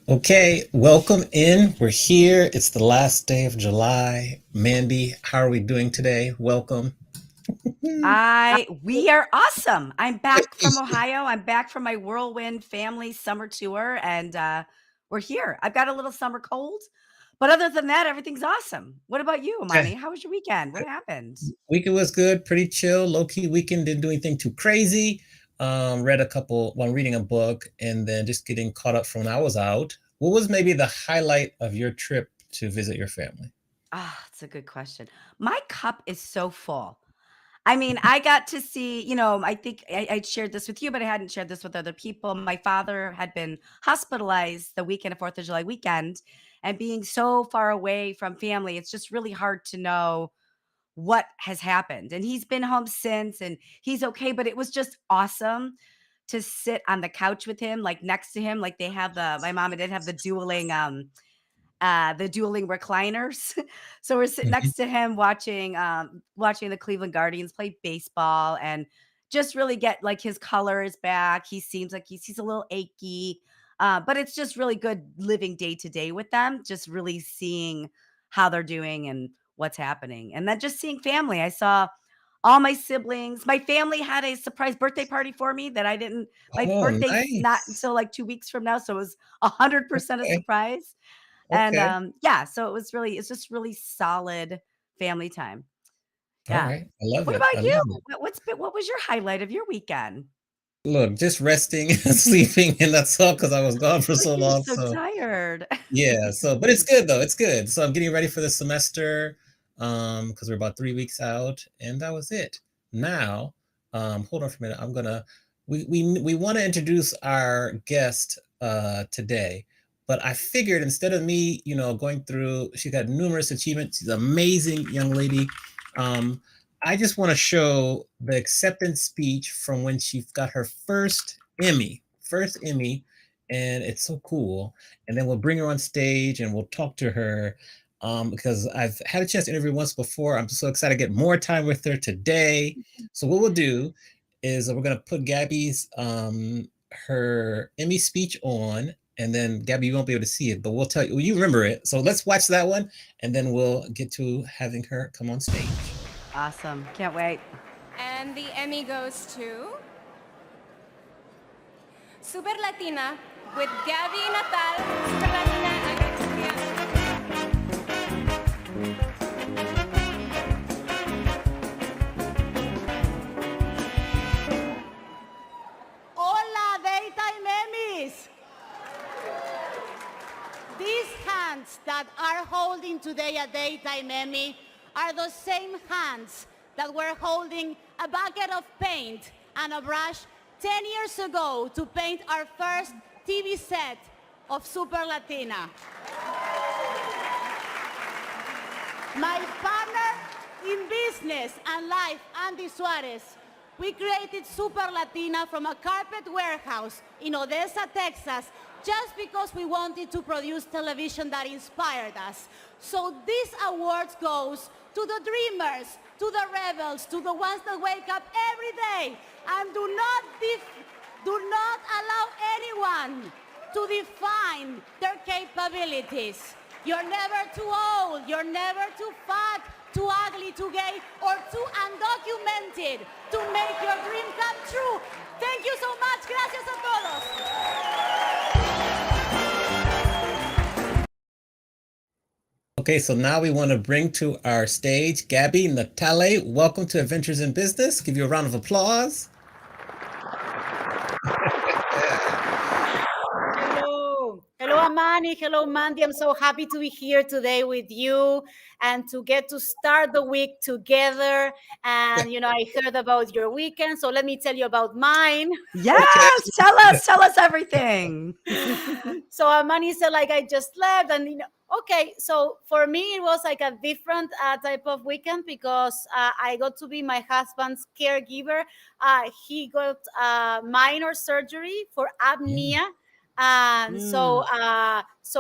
Okay, welcome in. We're here. It's the last day of July. Mandy, how are we doing today? Welcome. We are awesome. I'm back from Ohio. I'm back from my whirlwind family summer tour, and we're here. I've got a little summer cold, but other than that, everything's awesome. What about you, Amani? How was your weekend? What happened? Weekend was good, pretty chill, low key weekend. Didn't do anything too crazy. Read a couple while reading a book, and then just getting caught up from when I was out. What was maybe the highlight of your trip to visit your family? It's a good question. My cup is so full. I mean, I got to see, I think I shared this with you, but I hadn't shared this with other people. My father had been hospitalized the weekend of 4th of July weekend, and being so far away from family, it's just really hard to know what has happened. And he's been home since and he's okay, but it was just awesome to sit on the couch with him, like next to him, like they have my mom and dad have the dueling recliners. So we're sitting Mhm. next to him watching the Cleveland Guardians play baseball and just really get like his color is back. He seems like he's a little achy. But it's just really good living day to day with them, just really seeing how they're doing and what's happening. And then just seeing family. I saw all my siblings. My family had a surprise birthday party for me that I didn't my Oh, birthday's not nice. until like 2 weeks from now, so it was 100% a Okay. surprise. And, Okay. yeah, so it's just really solid family time. All Yeah. right. I love What it. I about you? love it. What was your highlight of your weekend? Look, just resting and sleeping, and that's all because I was gone for Like, so you're long. so So tired. yeah, but it's good though. It's good. So I'm getting ready for the semester, because we're about 3 weeks out, and that was it. Now, hold on for a minute. We want to introduce our guest today, but I figured instead of me, going through, she's got numerous achievements. She's an amazing young lady. Um, I just want to show the acceptance speech from when she got her first Emmy, and it's so cool, and then we'll bring her on stage and we'll talk to her, because I've had a chance to interview once before. I'm so excited to get more time with her today. So what we'll do is we're gonna put Gabby's her Emmy speech on, and then Gabby, you won't be able to see it, but we'll tell you. You remember it, so let's watch that one, and then we'll get to having her come on stage. Awesome. Can't wait. And the Emmy goes to Super Latina with Gaby Natale. Super Latina, Hola, Daytime Emmys! These hands that are holding today a Daytime Emmy are the same hands that were holding a bucket of paint and a brush 10 years ago to paint our first TV set of Super Latina. My partner in business and life, Andy Suarez, We created Super Latina from a carpet warehouse in Odessa, Texas, just because we wanted to produce television that inspired us. So this award goes to the dreamers, to the rebels, to the ones that wake up every day and do not allow anyone to define their capabilities. You're never too old, you're never too fat, too ugly, too gay, or too undocumented to make your dream come true. Thank you so much. Gracias a todos. Okay, so now we want to bring to our stage Gaby Natale. Welcome to Adventures in Business. Give you a round of applause. Hello, Amani. Hello, Mandy. I'm so happy to be here today with you and to get to start the week together. And, I heard about your weekend, so let me tell you about mine. Yes, tell us everything. So Amani said, I just left. And, okay, so for me, it was like a different type of weekend because I got to be my husband's caregiver. He got minor surgery for apnea. And so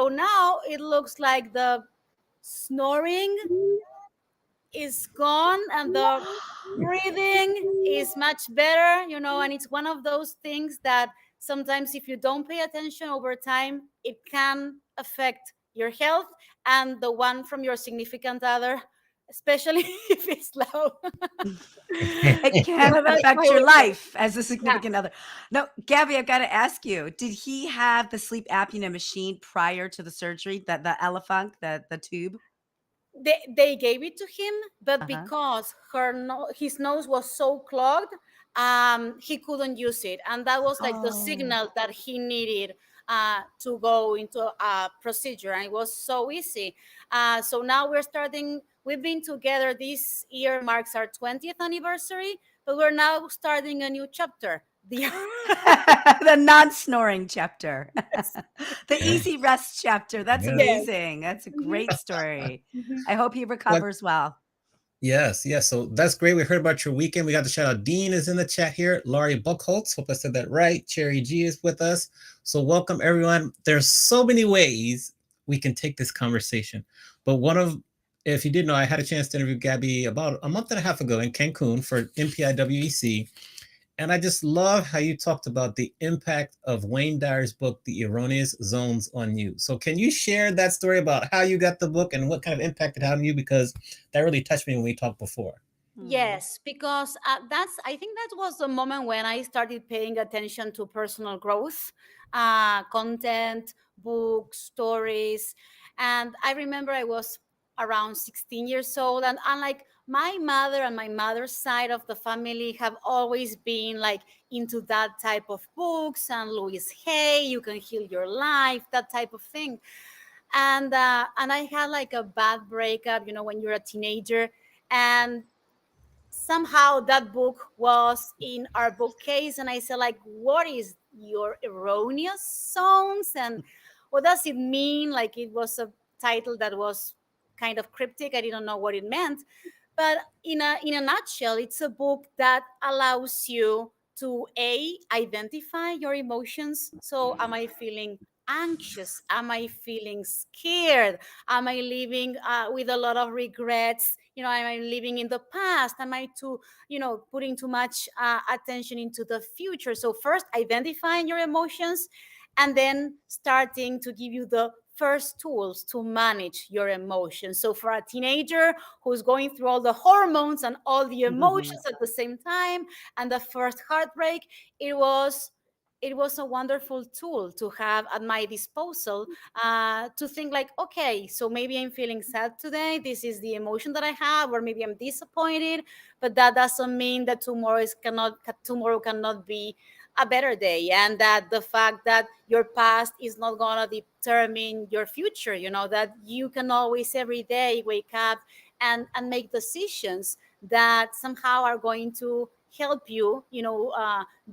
now it looks like the snoring is gone and the breathing is much better, and it's one of those things that sometimes if you don't pay attention over time, it can affect your health and the one from your significant other, especially if it's loud. It can affect your life as a significant other. Now, Gaby, I've got to ask you, did he have the sleep apnea machine prior to the surgery, the Elefunk, the tube? They gave it to him, but because his nose was so clogged, he couldn't use it. And that was like the signal that he needed to go into a procedure. And it was so easy. So now we've been together. This year marks our 20th anniversary, but we're now starting a new chapter. The non-snoring chapter. The easy rest chapter. That's amazing. That's a great story. I hope he recovers well. Yes. So that's great. We heard about your weekend. We got to shout out Dean is in the chat here. Laurie Buckholtz, hope I said that right. Cherry G is with us. So welcome everyone. There's so many ways we can take this conversation. But if you didn't know, I had a chance to interview Gaby about a month and a half ago in Cancun for MPIWEC. And I just love how you talked about the impact of Wayne Dyer's book, The Erroneous Zones, on you. So can you share that story about how you got the book and what kind of impact it had on you? Because that really touched me when we talked before. Yes, because I think that was the moment when I started paying attention to personal growth, content, books, stories. And I remember I was around 16 years old, and like my mother and my mother's side of the family have always been like into that type of books and Louise Hay, You Can Heal Your Life, that type of thing. And I had like a bad breakup, when you're a teenager, and somehow that book was in our bookcase, and I said, like, what is your erroneous zones and what does it mean? Like, it was a title that was kind of cryptic. I didn't know what it meant, but in a nutshell, it's a book that allows you to identify your emotions. So am I feeling anxious? Am I feeling scared? Am I living with a lot of regrets? Am I living in the past? Am I putting too much attention into the future? So first identifying your emotions, and then starting to give you the first tools to manage your emotions. So for a teenager who's going through all the hormones and all the emotions at the same time, and the first heartbreak, it was a wonderful tool to have at my disposal, to think like, okay, so maybe I'm feeling sad today. This is the emotion that I have, or maybe I'm disappointed, but that doesn't mean that tomorrow cannot be a better day, and that the fact that your past is not going to determine your future, that you can always every day wake up and make decisions that somehow are going to help you,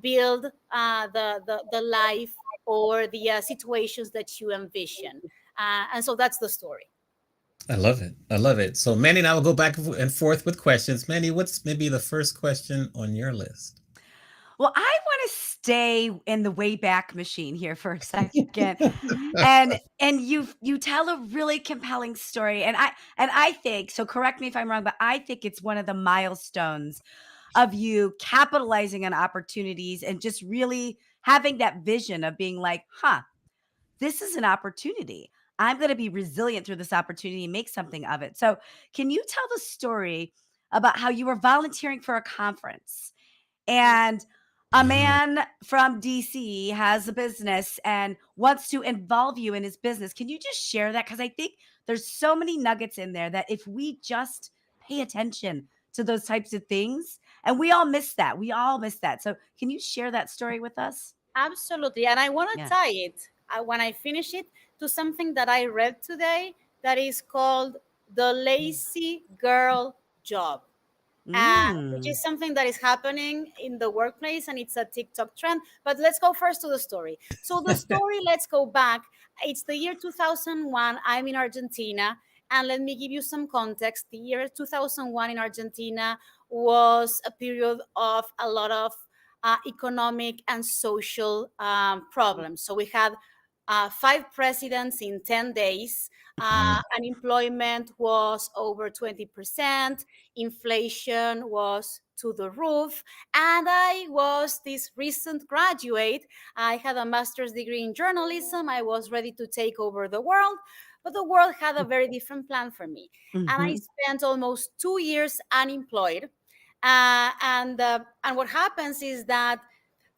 build the life or the situations that you envision. And so that's the story. I love it. I love it. So Manny and I will go back and forth with questions. Manny, what's maybe the first question on your list? Well, I want to stay in the Wayback Machine here for a second. And you tell a really compelling story. And I think, so correct me if I'm wrong, but I think it's one of the milestones of you capitalizing on opportunities and just really having that vision of being like, huh, this is an opportunity. I'm going to be resilient through this opportunity and make something of it. So, can you tell the story about how you were volunteering for a conference and a Mm, man from DC has a business and wants to involve you in his business? Can you just share that? Because I think there's so many nuggets in there that if we just pay attention to those types of things, and we all miss that. We all miss that. So, can you share that story with us? Absolutely. And I want to Yeah. tie it, when I finish it, to something that I read today that is called the lazy girl job. Which Mm. is something that is happening in the workplace, and it's a TikTok trend. But let's go first to the story. So, the story, let's go back. It's the year 2001. I'm in Argentina. And let me give you some context. The year 2001 in Argentina was a period of a lot of economic and social problems. So, we had five presidents in 10 days. mm, Unemployment was over 20%, inflation was to the roof, and I was this recent graduate. I had a master's degree in journalism. I was ready to take over the world, but the world had a very different plan for me. And I Mhm. spent almost 2 years unemployed. And what happens is that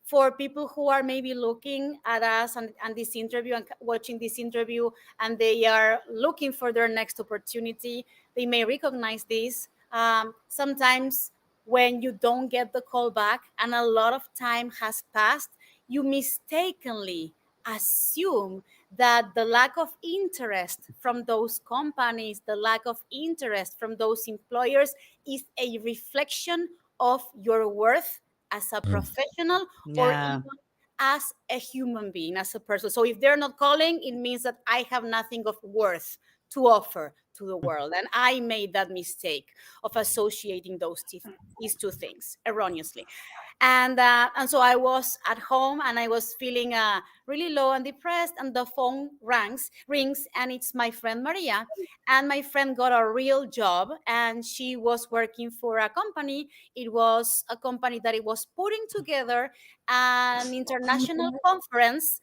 for people who are maybe looking at us and this interview and watching this interview, and they are looking for their next opportunity, they may recognize this. Sometimes when you don't get the call back and a lot of time has passed, you mistakenly assume that the lack of interest from those companies, the lack of interest from those employers, is a reflection of your worth as a mm, professional, or Yeah. even as a human being, as a person. So if they're not calling, it means that I have nothing of worth to offer to the world. And I made that mistake of associating these two things erroneously. And so I was at home and I was feeling really low and depressed, and the phone rings, and it's my friend Maria. And my friend got a real job, and she was working for a company. It was a company that it was putting together an international conference,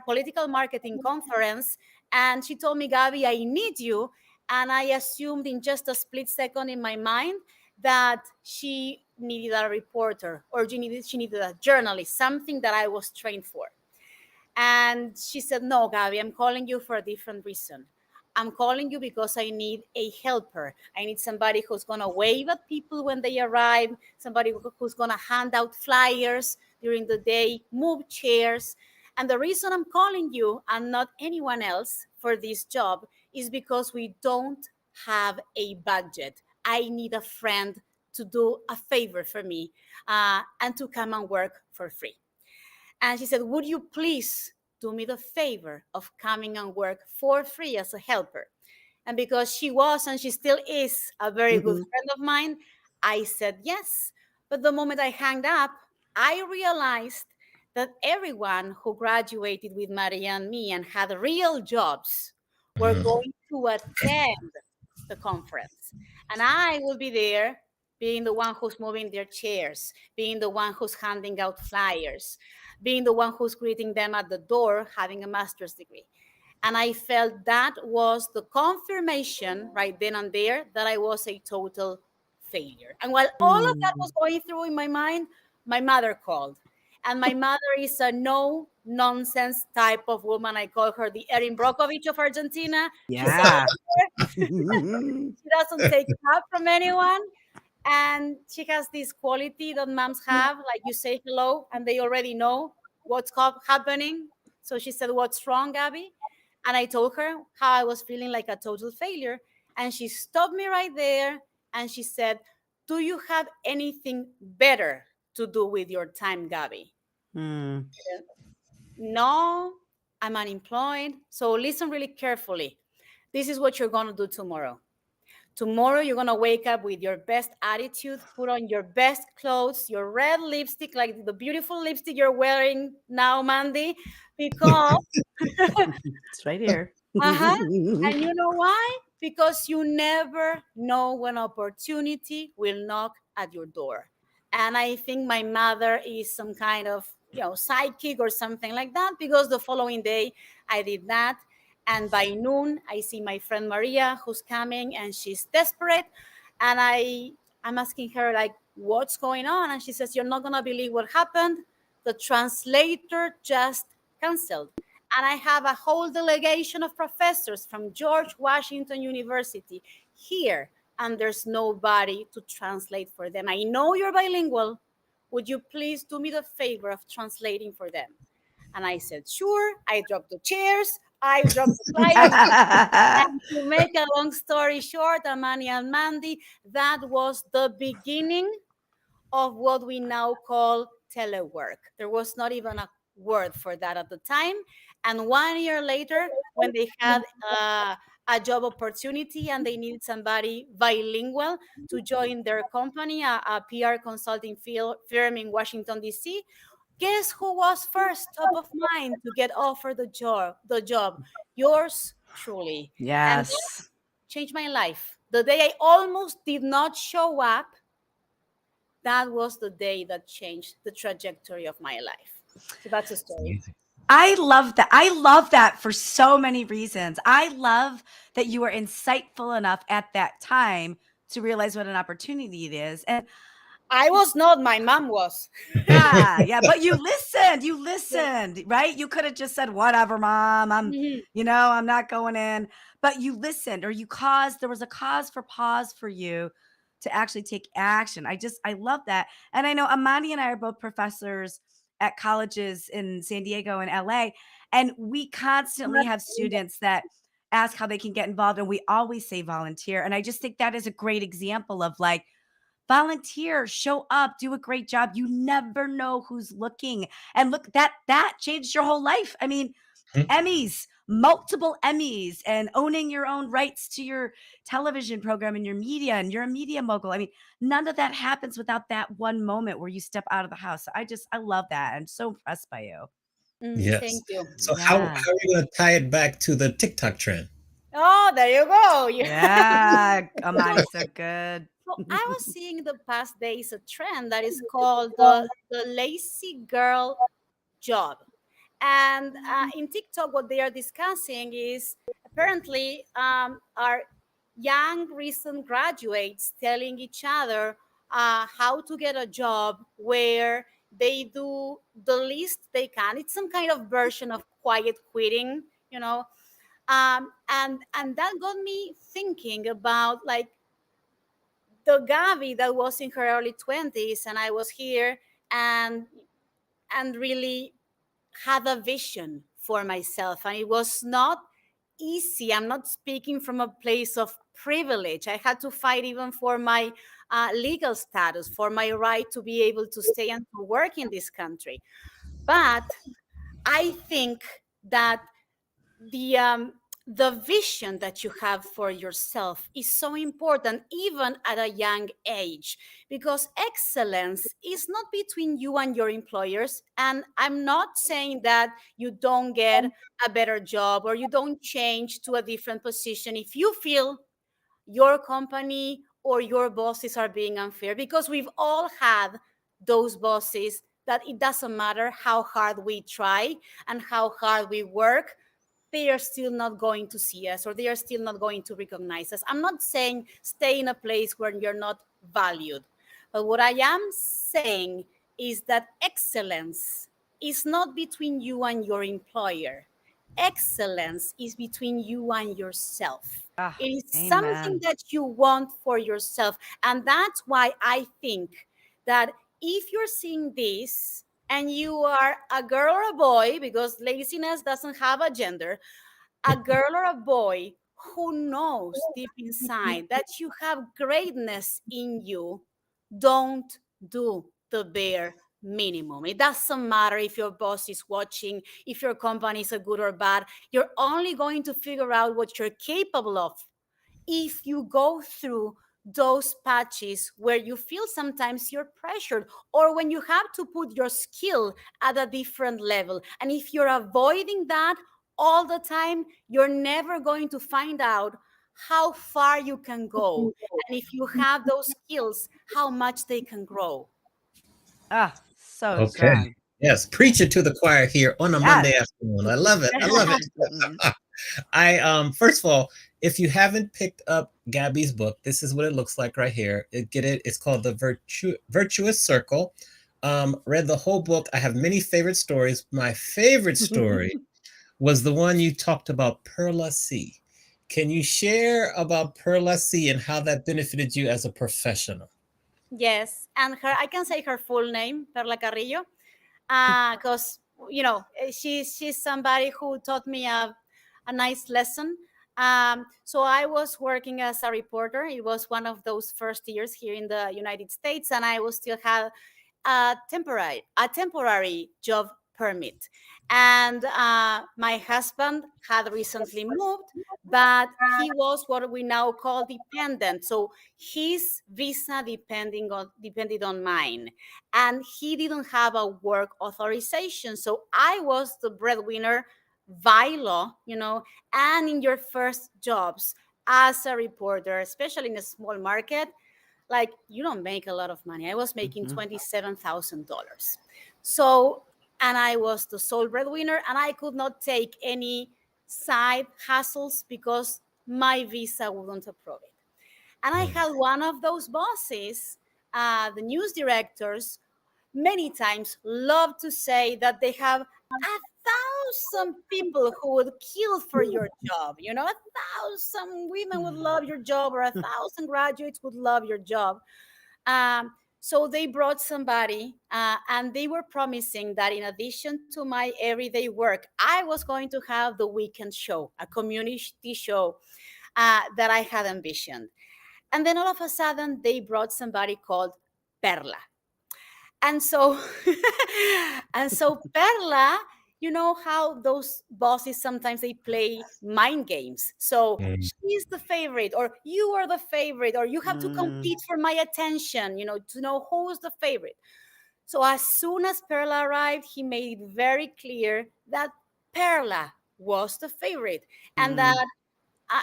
political marketing conference. And she told me, Gabby, I need you. And I assumed in just a split second in my mind that she needed a reporter, or she needed a journalist, something that I was trained for. And she said, no, Gabby, I'm calling you for a different reason. I'm calling you because I need a helper. I need somebody who's going to wave at people when they arrive, somebody who's going to hand out flyers during the day, move chairs. And the reason I'm calling you and not anyone else for this job is because we don't have a budget. I need a friend to do a favor for me, and to come and work for free. And she said, would you please do me the favor of coming and work for free as a helper? And because she was, and she still is, a very good Mhm. friend of mine, I said yes. But the moment I hung up, I realized that everyone who graduated with Maria and me and had real jobs were mm. going to attend the conference. And I will be there, being the one who's moving their chairs, being the one who's handing out flyers, being the one who's greeting them at the door, having a master's degree. And I felt that was the confirmation right then and there that I was a total failure. And while all of that Mm. was going through in my mind, my mother called. And my mother is a no nonsense type of woman. I call her the Erin Brockovich of Argentina. She's a Yeah. she doesn't take crap from anyone. And she has this quality that moms have, like you say hello and they already know what's happening. So she said, what's wrong, Gabby? And I told her how I was feeling like a total failure. And she stopped me right there and she said, do you have anything better to do with your time, Gabby? Mm. No, I'm unemployed. So listen really carefully. this is what you're going to do tomorrow. Tomorrow, you're going to wake up with your best attitude, put on your best clothes, your red lipstick, like the beautiful lipstick you're wearing now, Mandy, because It's right here. uh-huh. And you know why? Because you never know when opportunity will knock at your door. And I think my mother is some kind of, sidekick or something like that, because the following day I did that. And by noon, I see my friend Maria who's coming and she's desperate. And I'm asking her, like, what's going on? And she says, you're not going to believe what happened. The translator just canceled, and I have a whole delegation of professors from George Washington University here, and there's nobody to translate for them. I know you're bilingual. Would you please do me the favor of translating for them? And I said, sure. I dropped the chairs. I dropped the flyers. And to make a long story short, Amani and Mandy, that was the beginning of what we now call telework. There was not even a word for that at the time. And 1 year later, when they had a job opportunity and they needed somebody bilingual to join their company, a PR consulting firm in Washington, D.C., guess who was first top of mind to get offered the job? Yours truly. And that Yes. changed my life. The day I almost did not show up, that was the day that changed the trajectory of my life. So that's a story. I love that. I love that for so many reasons. I love that you were insightful enough at that time to realize what an opportunity it is. And I was not, my mom was. yeah, but you listened, right? You could have just said, whatever, mom, I'm not going in, but you listened, or there was a cause for pause for you to actually take action. I love that. And I know Amani and I are both professors at colleges in San Diego and LA, and we constantly have students that ask how they can get involved, and we always say volunteer. And I just think that is a great example of, like, volunteer, show up, do a great job. You never know who's looking. And look, that changed your whole life. I mean, Emmys, multiple Emmys, and owning your own rights to your television program and your media, and you're a media mogul. I mean, none of that happens without that one moment where you step out of the house. I love that. I'm so impressed by you. Yes. Thank you. So how Yeah. are you gonna tie it back to the TikTok trend? Oh, there you go. Yeah. Amani's so good. So I was seeing the past days a trend that is called the lazy girl job. And in TikTok, what they are discussing is apparently our young recent graduates telling each other how to get a job where they do the least they can. It's some kind of version of quiet quitting, and that got me thinking about, like, the Gaby that was in her early 20s, and I was here, and really had a vision for myself. And it was not easy. I'm not speaking from a place of privilege. I had to fight even for my legal status, for my right to be able to stay and to work in this country. But I think that the vision that you have for yourself is so important, even at a young age, because excellence is not between you and your employers. And I'm not saying that you don't get a better job or you don't change to a different position if you feel your company or your bosses are being unfair, because we've all had those bosses that it doesn't matter how hard we try and how hard we work, they are still not going to see us, or they are still not going to recognize us. I'm not saying stay in a place where you're not valued. But what I am saying is that excellence is not between you and your employer. Excellence is between you and yourself. Ah, It is something amen. that you want for yourself. And that's why I think that if you're seeing this and you are a girl or a boy, because laziness doesn't have a gender, a girl or a boy who knows deep inside that you have greatness in you, don't do the bare minimum. It doesn't matter if your boss is watching, if your company is a good or bad. You're only going to figure out what you're capable of if you go through those patches where you feel sometimes you're pressured, or when you have to put your skill at a different level. And if you're avoiding that all the time, you're never going to find out how far you can go. And if you have those skills, how much they can grow. Ah, so Okay. strong. Yes, preach it to the choir here on a Yes. Monday afternoon. I love it. I love it. I first of all, if you haven't picked up Gabby's book, this is what it looks like right here. Get it? It's called The Virtuous Circle. Read the whole book. I have many favorite stories. My favorite story was the one you talked about, Perla C. Can you share about Perla C and how that benefited you as a professional? Yes, and I can say her full name, Perla Carrillo, because she's somebody who taught me a nice lesson. So I was working as a reporter. It was one of those first years here in the United States, and I was still had a temporary job permit. And my husband had recently moved, but he was what we now call dependent. So his visa depended on mine, and he didn't have a work authorization. So I was the breadwinner by law, and in your first jobs as a reporter, especially in a small market, like you don't make a lot of money. I was making $27,000. So, and I was the sole breadwinner, and I could not take any side hustles because my visa wouldn't approve it. And I had one of those bosses, the news directors, many times love to say that they have 1,000 people who would kill for your job. 1,000 women would love your job, or 1,000 graduates would love your job. So they brought somebody, and they were promising that in addition to my everyday work, I was going to have the weekend show, a community show that I had envisioned. And then all of a sudden, they brought somebody called Perla. And so, and so Perla, you know how those bosses sometimes they play mind games. So she's the favorite, or you are the favorite, or you have to compete for my attention, to know who's the favorite. So as soon as Perla arrived, he made it very clear that Perla was the favorite, and that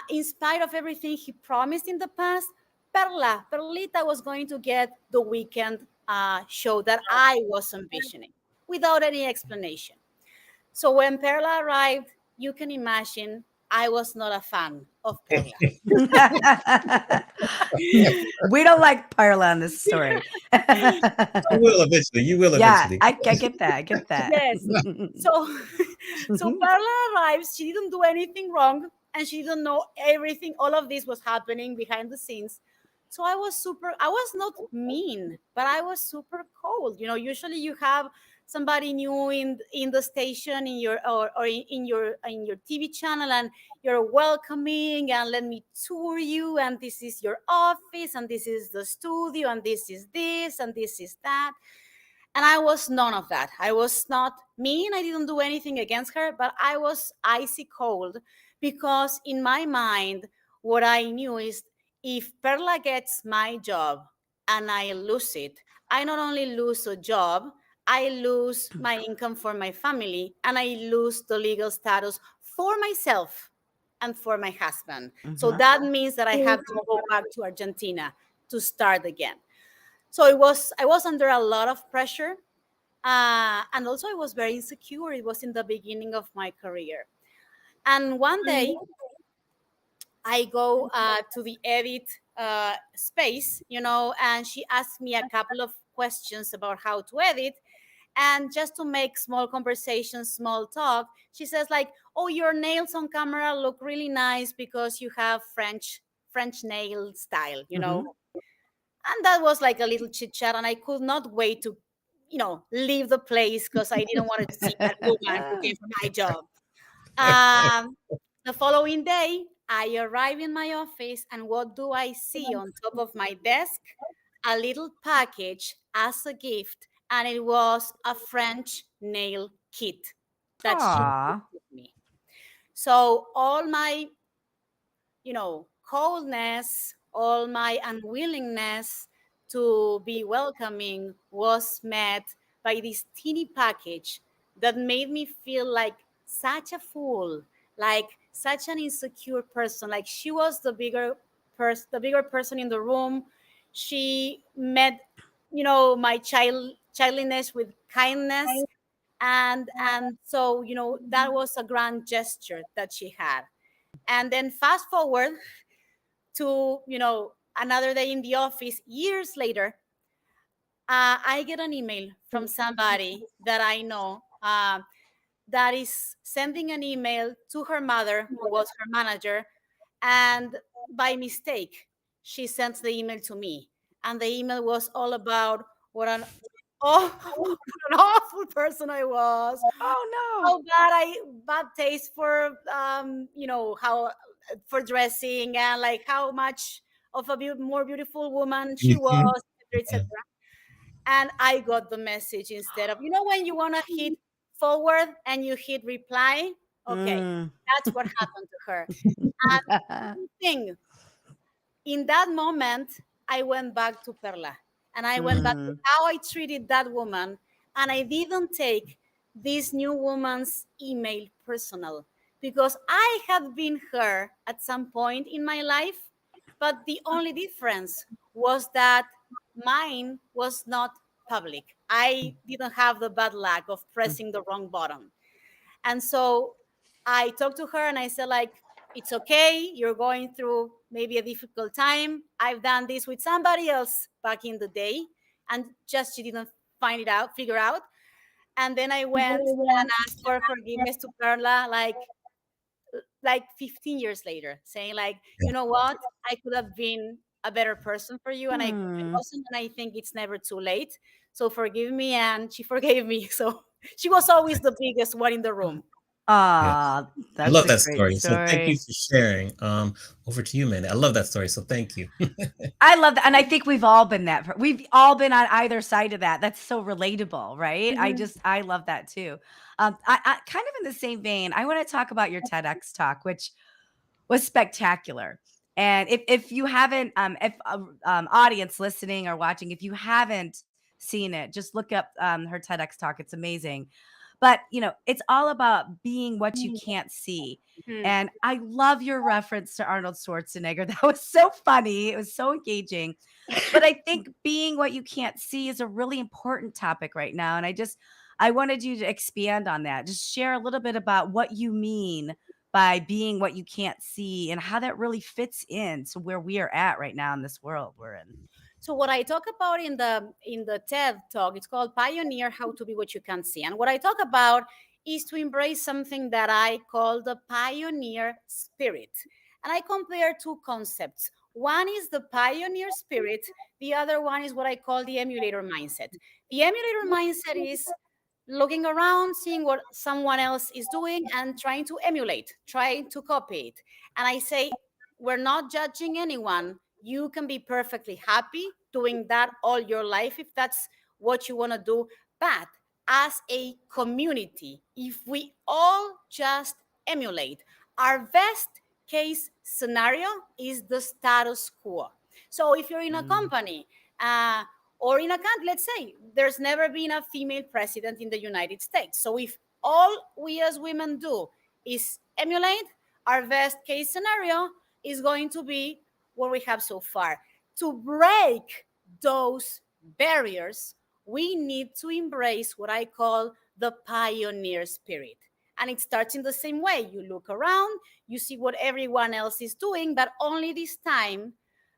in spite of everything he promised in the past, Perlita was going to get the weekend show that I was envisioning without any explanation. So when Perla arrived, you can imagine I was not a fan of Perla. We don't like Perla in this story. You will eventually. You will Yeah, eventually. I get that. I get that. Yes. So Perla arrives. She didn't do anything wrong, and she didn't know everything. All of this was happening behind the scenes. So I was not mean, but I was super cold. Usually you have somebody new in the station, in your or in your TV channel, and you're welcoming, and let me tour you, and this is your office, and this is the studio, and this is this, and this is that. And I was none of that. I was not mean. I didn't do anything against her, but I was icy cold, because in my mind, what I knew is, if Perla gets my job and I lose it, I not only lose a job, I lose my income for my family, and I lose the legal status for myself and for my husband. So that means that I have to go back to Argentina to start again. So I was under a lot of pressure, and also I was very insecure. It was in the beginning of my career, and one day I go to the edit space, and she asked me a couple of questions about how to edit. And just to make small conversation, small talk, she says like, "Oh, your nails on camera look really nice because you have French nail style, And that was like a little chit chat, and I could not wait to, leave the place, because I didn't want to see that woman looking for my job. The following day, I arrive in my office, and what do I see on top of my desk? A little package as a gift, and it was a French nail kit that she Aw. gifted me. So all my, coldness, all my unwillingness to be welcoming was met by this teeny package that made me feel like such a fool, like such an insecure person. Like she was the bigger person in the room. She met, my childliness with kindness, and so that was a grand gesture that she had. And then fast forward to another day in the office years later, I get an email from somebody that I know, that is sending an email to her mother, who was her manager, and by mistake she sends the email to me, and the email was all about what an what an awful person I was, Oh no. how bad taste for how for dressing, and like how much of a more beautiful woman she Mhm. was, etc., Yeah. etc. And I got the message instead of, when you want to hit forward and you hit reply. Okay, Mm. that's what happened to her. And the thing, in that moment, I went back to Perla, and I went back to Mm. how I treated that woman. And I didn't take this new woman's email personal, because I had been her at some point in my life. But the only difference was that mine was not public. I didn't have the bad luck of pressing the wrong button. And so I talked to her and I said, like, it's okay. You're going through maybe a difficult time. I've done this with somebody else back in the day, and just she didn't figure out. And then I went and asked for forgiveness to Perla, like 15 years later, saying like, you know what, I could have been a better person for you, and I Hmm. wasn't, and I think it's never too late. So forgive me, and she forgave me. So she was always the biggest one in the room. Yeah. Ah, I that's love a that great story. So thank you story. for sharing. Over to you, Mandy. I love that story. So thank you. I love that, and I think we've all been we've all been on either side of that. That's so relatable, right? Mhm. I love that too. I kind of in the same vein, I want to talk about your TEDx talk, which was spectacular. And if you haven't, if audience listening or watching, if you haven't seen it, just look up her TEDx talk. It's amazing. But it's all about being what you can't see. Hmm. And I love your reference to Arnold Schwarzenegger. That was so funny. It was so engaging. But I think being what you can't see is a really important topic right now. And I wanted you to expand on that. Just share a little bit about what you mean by being what you can't see and how that really fits in to where we are at right now in this world we're in. So what I talk about in the TED talk, it's called Pioneer: How to Be What You Can't See. And what I talk about is to embrace something that I call the pioneer spirit. And I compare two concepts. One is the pioneer spirit, the other one is what I call the emulator mindset. The emulator mindset is looking around, seeing what someone else is doing, and trying to emulate, trying to copy it. And I say, we're not judging anyone. You can be perfectly happy doing that all your life if that's what you want to do. But as a community, if we all just emulate, our best case scenario is the status quo. So if you're in a Mm. company, or in a country, let's say there's never been a female president in the United States. So if all we as women do is emulate, our best case scenario is going to be what we have so far. To break those barriers, we need to embrace what I call the pioneer spirit. And it starts in the same way. You look around, you see what everyone else is doing, but only this time,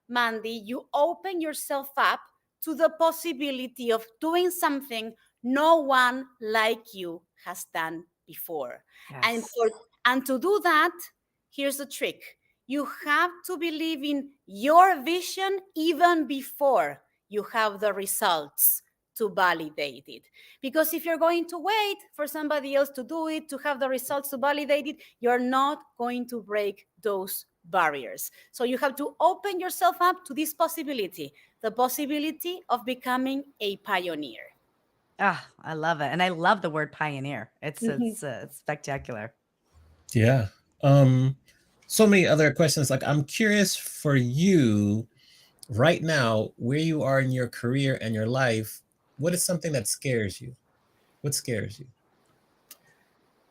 Mandy, you open yourself up to the possibility of doing something no one like you has done before. And Yes. for and to do that, here's the trick. You have to believe in your vision even before you have the results to validate it. Because if you're going to wait for somebody else to do it, to have the results to validate it, you're not going to break those barriers. So you have to open yourself up to this possibility, the possibility of becoming a pioneer. Ah, I love it, and I love the word pioneer. It's Mhm. it's spectacular. Yeah. Um, so many other questions. Like, I'm curious for you right now, where you are in your career and your life. What is something that scares you? What scares you?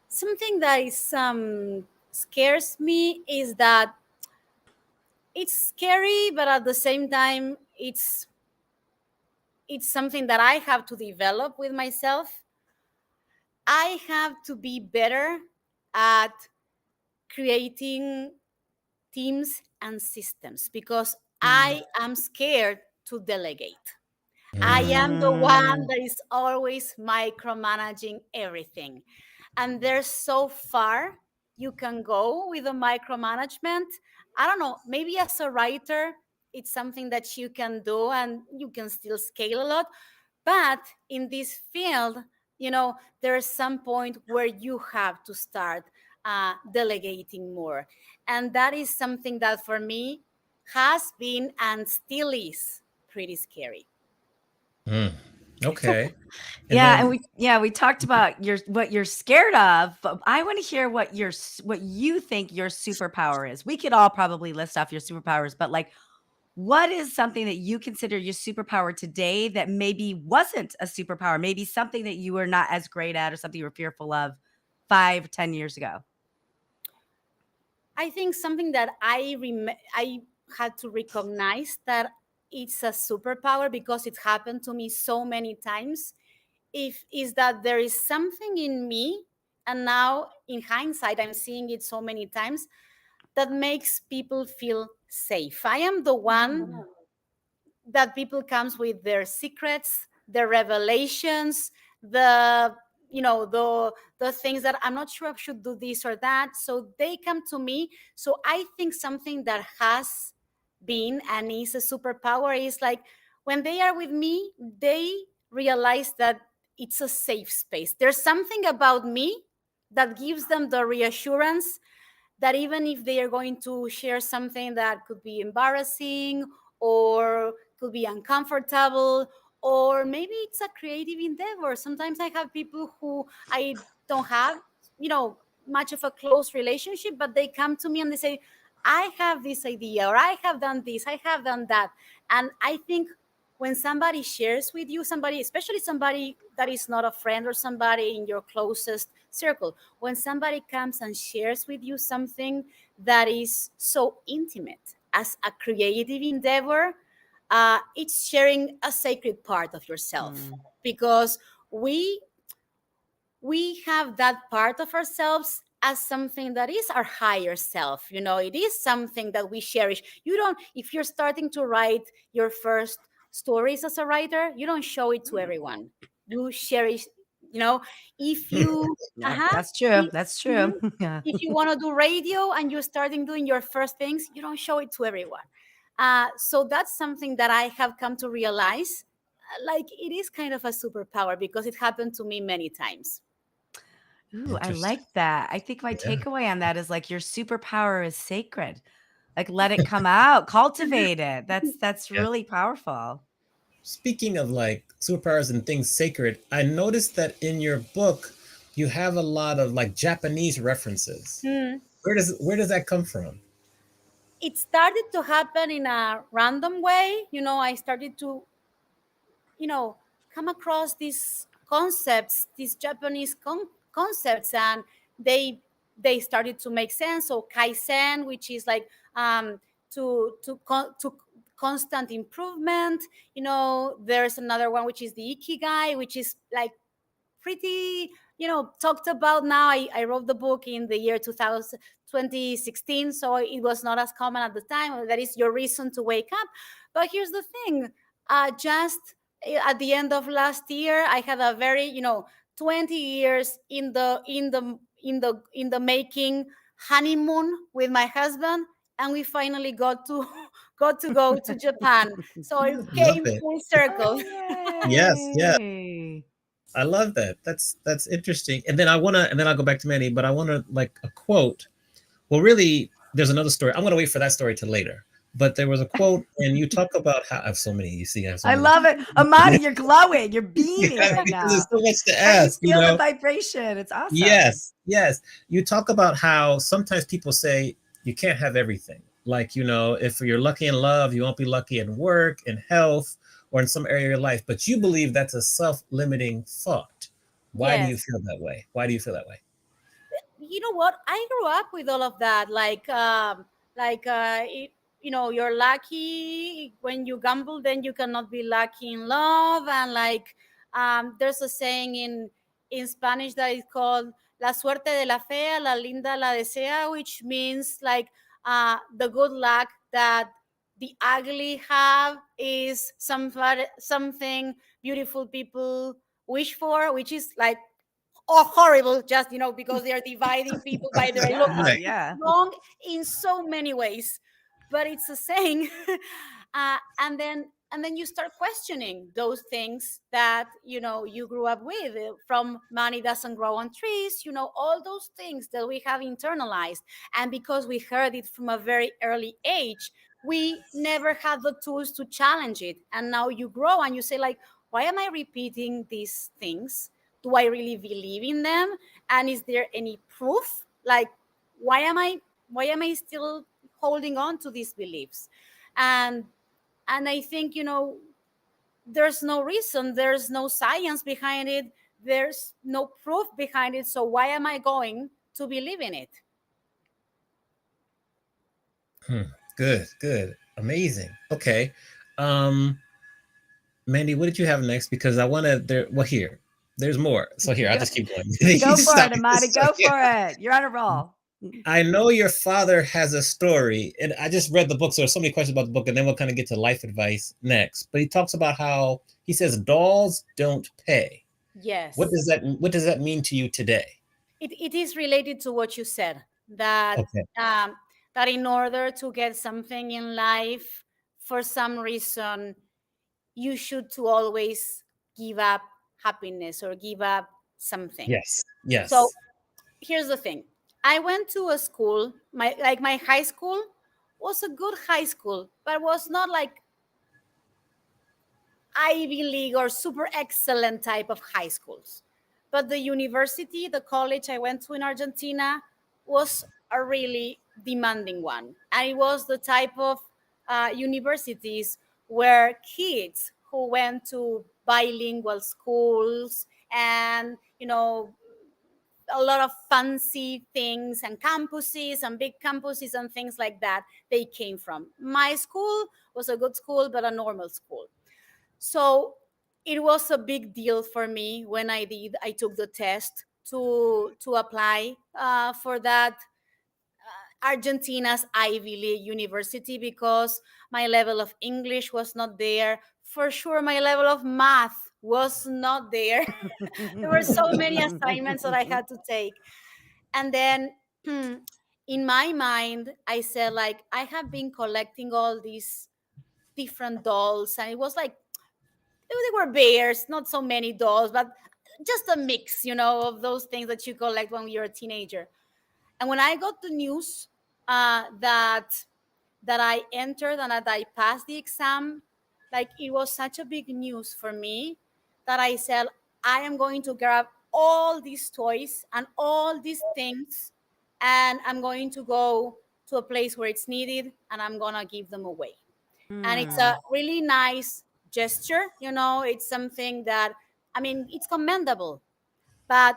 Something that is scares me is that it's scary, but at the same time, it's something that I have to develop with myself. I have to be better at creating teams and systems because Mm. I am scared to delegate. I am the one Mm. that is always micromanaging everything. And there's so far you can go with the micromanagement. I don't know, maybe as a writer, it's something that you can do and you can still scale a lot. But in this field, there's some point where you have to start delegating more. And that is something that for me has been and still is pretty scary. Mm, okay. And Yeah, and then, we talked about what you're scared of, but I want to hear what you think your superpower is. We could all probably list off your superpowers, but like what is something that you consider your superpower today that maybe wasn't a superpower? Maybe something that you were not as great at or something you were fearful of 5, 10 years ago? I think something that I had to recognize that it's a superpower because it happened to me so many times. If is that there is something in me, and now in hindsight, I'm seeing it so many times that makes people feel safe. I am the one Mm. that people comes with their secrets, their revelations, the the things that I'm not sure I should do this or that, so they come to me. So I think something that has been and is a superpower is like when they are with me, they realize that it's a safe space. There's something about me that gives them the reassurance that even if they are going to share something that could be embarrassing or could be uncomfortable, or maybe it's a creative endeavor. Sometimes I have people who I don't have, much of a close relationship, but they come to me and they say, I have this idea, or I have done this, I have done that. And I think when somebody shares with you, somebody, especially somebody that is not a friend or somebody in your closest circle, when somebody comes and shares with you something that is so intimate as a creative endeavor, it's sharing a sacred part of yourself Mm. because we we have that part of ourselves as something that is our higher self. It is something that we cherish. You don't, if you're starting to write your first stories as a writer, you don't show it to everyone. You cherish, you know if you Yeah, uh-huh that's true. if, That's true. mhm. Yeah. If you want to do radio and you're starting doing your first things, you don't show it to everyone. So that's something that I have come to realize, like it is kind of a superpower because it happened to me many times. Ooh, I interesting. like that. I think my Yeah. takeaway on that is like your superpower is sacred. Like let it come out, cultivate it. That's Yeah. really powerful. Speaking of like superpowers and things sacred, I noticed that in your book, you have a lot of like Japanese references. Hmm. Where does that come from? It started to happen in a random way. I started to, you know, come across these concepts, these Japanese concepts, and they they started to make sense. So kaizen, which is like to constant improvement. There's another one which is the ikigai, which is like pretty talked about now. I wrote the book in the year 2000 2016, so it was not as common at the time. That is your reason to wake up. But here's the thing, just at the end of last year, I had a very 20 years in the making honeymoon with my husband, and we finally got to got to go to Japan, so it Love came it. full circle. Oh, Yes, yes. yay. I love that. That's interesting. And then I'll go back to Manny, but I wanna like a quote. Well, really, there's another story. I'm gonna wait for that story till later. but there was a quote, and you talk about how I have so many. You see, I have so I many. love it. Amani, you're glowing. You're beaming Yeah, right because now. there's so much to I can ask. You feel the know. vibration. It's awesome. Yes, yes. You talk about how sometimes people say you can't have everything. Like, if you're lucky in love, you won't be lucky in work, in health, or in some area of your life. But you believe that's a self-limiting thought. Why do you Yes. feel that way? Why do you feel that way? You know what, I grew up with all of that, you're lucky when you gamble, then you cannot be lucky in love. And there's a saying in Spanish that is called la suerte de la fea, la linda la desea, which means the good luck that the ugly have is something beautiful people wish for, which is like or horrible, just because they are dividing people by their looks, Yeah, Right. which is yeah. wrong in so many ways. But it's a saying. And then you start questioning those things that you grew up with, from money doesn't grow on trees, all those things that we have internalized. And because we heard it from a very early age, we never had the tools to challenge it. And now you grow and you say, like, why am I repeating these things? Do I really believe in them? And is there any proof? Like, why am I still holding on to these beliefs? And I think, there's no reason, there's no science behind it, there's no proof behind it. So why am I going to believe in it? Good, good. Amazing. Okay. Um, Mandy, what did you have next? Because I want to there well here. There's more. So here, I'll Go, just keep going. go You just for stop it, me. Amani. So, Go yeah. for it. You're on a roll. I know your father has a story, and I just read the book, so there's so many questions about the book, and then we'll kind of get to life advice next. But he talks about how he says dolls don't pay. What Yes. does that mean to you today? It is related to what you said, that Okay. um, that in order to get something in life, for some reason, you should to always give up happiness or give up something. Yes. So Yes. here's the thing. I went to a school, my high school was a good high school, but was not like Ivy League or super excellent type of high schools. But the university, the college I went to in Argentina, was a really demanding one. And it was the type of universities where kids who went to bilingual schools and, a lot of fancy things and campuses and big campuses and things like that, they came from. My school was a good school, but a normal school. So it was a big deal for me when I took the test to apply for that Argentina's Ivy League university, because my level of English was not there. For sure, my level of math was not there. There were so many assignments that I had to take. And then in my mind, I said, like, I have been collecting all these different dolls, and it was like they were bears, not so many dolls, but just a mix, of those things that you collect when you're a teenager. And when I got the news that I entered and that I passed the exam, like, it was such a big news for me that I said, I am going to grab all these toys and all these things, and I'm going to go to a place where it's needed, and I'm going to give them away. And it's a really nice gesture. It's something that, I mean, it's commendable, but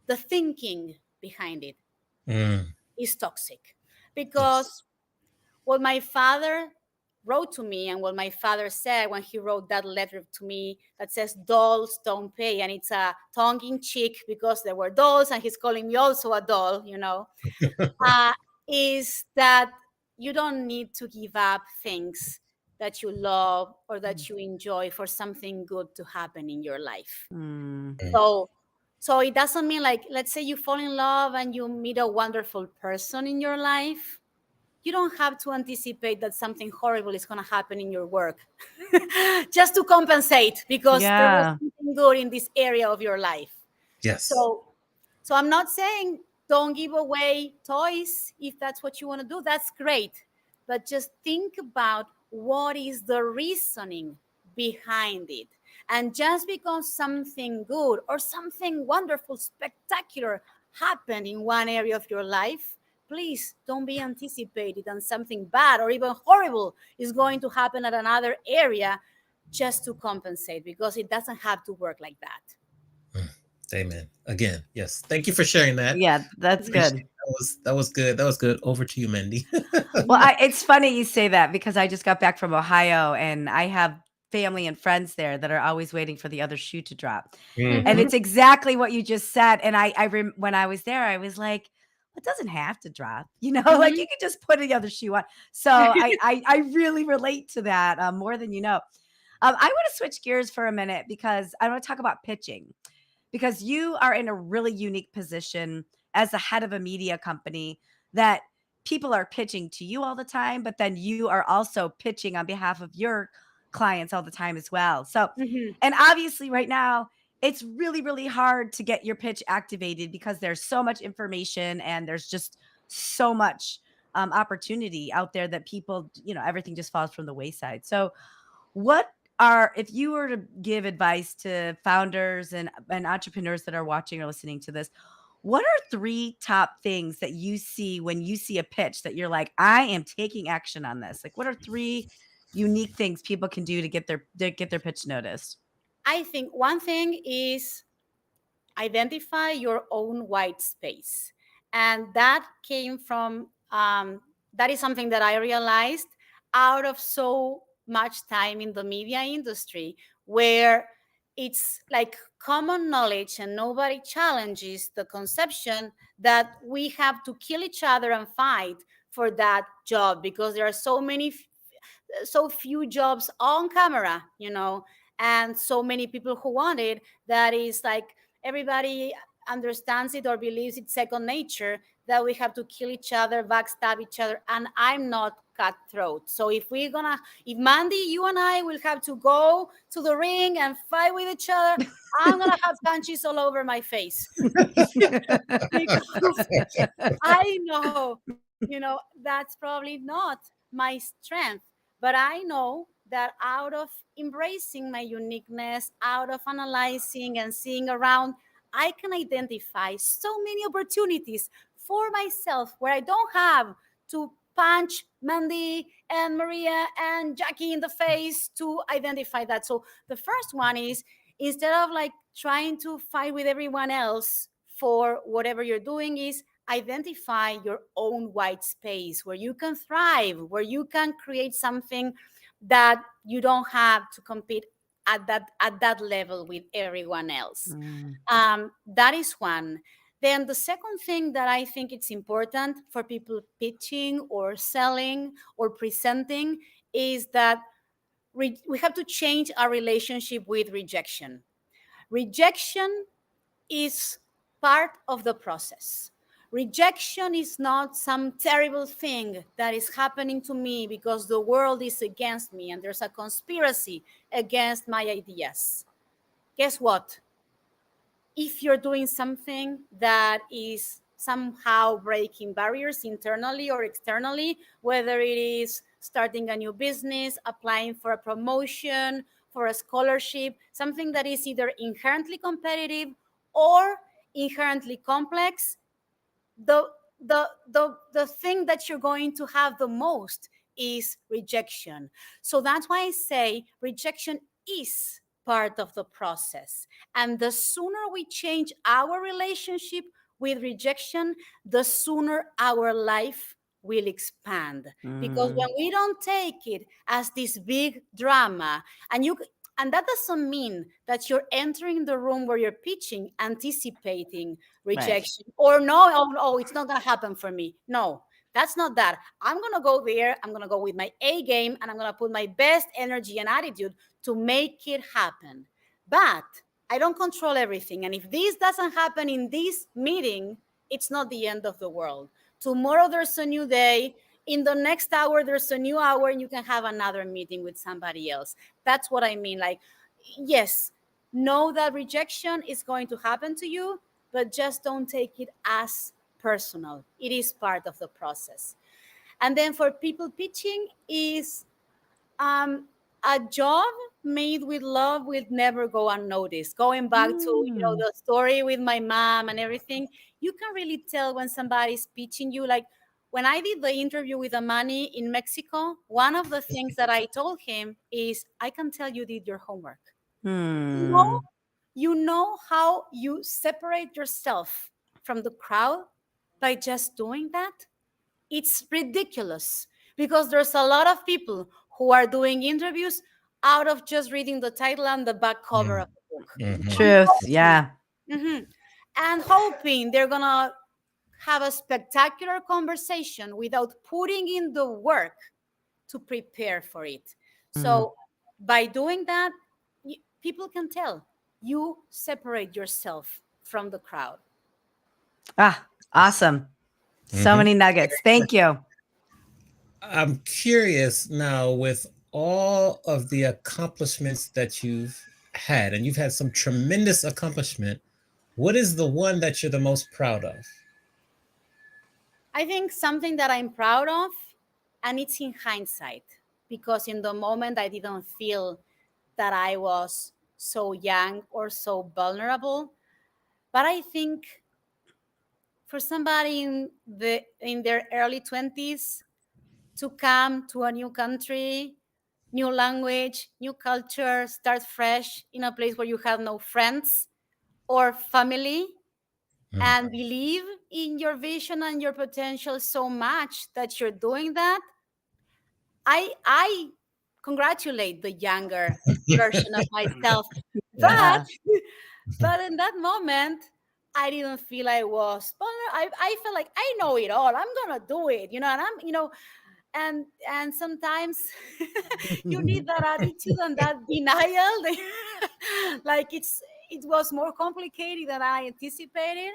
the thinking behind it Mm, is toxic. yes. Because what my father wrote to me and what my father said when he wrote that letter to me that says dolls don't pay, and it's a tongue in cheek because there were dolls and he's calling me also a doll, uh, is that you don't need to give up things that you love or that you enjoy for something good to happen in your life. Mm. Mm, So it doesn't mean, like, let's say you fall in love and you meet a wonderful person in your life. You don't have to anticipate that something horrible is going to happen in your work just to compensate because there was Yeah. something good in this area of your life. yes. So so I'm not saying don't give away toys if that's what you want to do. That's great. but just think about what is the reasoning behind it. And just because something good or something wonderful, spectacular happened in one area of your life, please don't be anticipated and something bad or even horrible is going to happen at another area just to compensate, because it doesn't have to work like that. Amen. Again, yes. Thank you for sharing that. Yeah, that's Appreciate good. that was good. That was good. Over to you, Mandy. Well, it's funny you say that because I just got back from Ohio and I have family and friends there that are always waiting for the other shoe to drop. And Mhm. it's exactly what you just said. And when I was there, I was like, it doesn't have to drop, like you could just put the other shoe on. So I really relate to that more than you know. I want to switch gears for a minute because I want to talk about pitching because you are in a really unique position as the head of a media company that people are pitching to you all the time, but then you are also pitching on behalf of your clients all the time as well. So, Mhm. and obviously right now, it's really, really hard to get your pitch activated because there's so much information and there's just so much opportunity out there that people, everything just falls from the wayside. So, if you were to give advice to founders and entrepreneurs that are watching or listening to this, what are three top things that you see when you see a pitch that you're like, I am taking action on this? Like, what are three unique things people can do to get their pitch noticed? I think one thing is identify your own white space. And that came from, that is something that I realized out of so much time in the media industry, where it's like common knowledge and nobody challenges the conception that we have to kill each other and fight for that job because there are so few jobs on camera, and so many people who want it, that is like everybody understands it or believes it's second nature, that we have to kill each other, backstab each other. And I'm not cutthroat. So if Mandy, you and I will have to go to the ring and fight with each other, I'm gonna have punches all over my face. Because I know, that's probably not my strength, but I know that out of embracing my uniqueness, out of analyzing and seeing around, I can identify so many opportunities for myself where I don't have to punch Mandy and Maria and Jackie in the face to identify that. So the first one is, instead of like trying to fight with everyone else for whatever you're doing, is identify your own white space where you can thrive, where you can create something that you don't have to compete at that level with everyone else. Mm, That is one. Then the second thing that I think it's important for people pitching or selling or presenting is that we have to change our relationship with rejection. Rejection is part of the process. Rejection is not some terrible thing that is happening to me because the world is against me and there's a conspiracy against my ideas. Guess what? If you're doing something that is somehow breaking barriers internally or externally, whether it is starting a new business, applying for a promotion, for a scholarship, something that is either inherently competitive or inherently complex, the the thing that you're going to have the most is rejection. So that's why I say rejection is part of the process, and the sooner we change our relationship with rejection, the sooner our life will expand. Because when mm, we don't take it as this big drama, and that doesn't mean that you're entering the room where you're pitching anticipating right. rejection, or no, oh, it's not going to happen for me. No, that's not that. I'm going to go there, I'm going to go with my A game, and I'm going to put my best energy and attitude to make it happen. But I don't control everything, and if this doesn't happen in this meeting, it's not the end of the world. Tomorrow there's a new day, in the next hour there's a new hour, and you can have another meeting with somebody else. That's what I mean. Like, yes, know that rejection is going to happen to you, but just don't take it as personal. It is part of the process. And then for people pitching is a job made with love will never go unnoticed. Going back to the story with my mom and everything, you can really tell when somebody's pitching you. Like when I did the interview with Amani in Mexico, one of the things that I told him is, I can tell you did your homework. You know how you separate yourself from the crowd by just doing that? It's ridiculous because there's a lot of people who are doing interviews out of just reading the title and the back cover of the book. Mhm. Truth. Yeah. And hoping they're going to have a spectacular conversation without putting in the work to prepare for it. So by doing that, people can tell you separate yourself from the crowd. Ah, awesome. So many nuggets. Thank you. I'm curious now, with all of the accomplishments that you've had, and you've had some tremendous accomplishment, what is the one that you're the most proud of? I think something that I'm proud of, and it's in hindsight, because in the moment I didn't feel that I was so young or so vulnerable. But I think for somebody in their early 20s to come to a new country, new language, new culture, start fresh in a place where you have no friends or family, and believe in your vision and your potential so much that you're doing that, I congratulate the younger version of myself. Yeah. But in that moment, I didn't feel I was. I felt like I know it all. I'm gonna do it, and and sometimes you need that attitude and that denial. Like it was more complicated than I anticipated.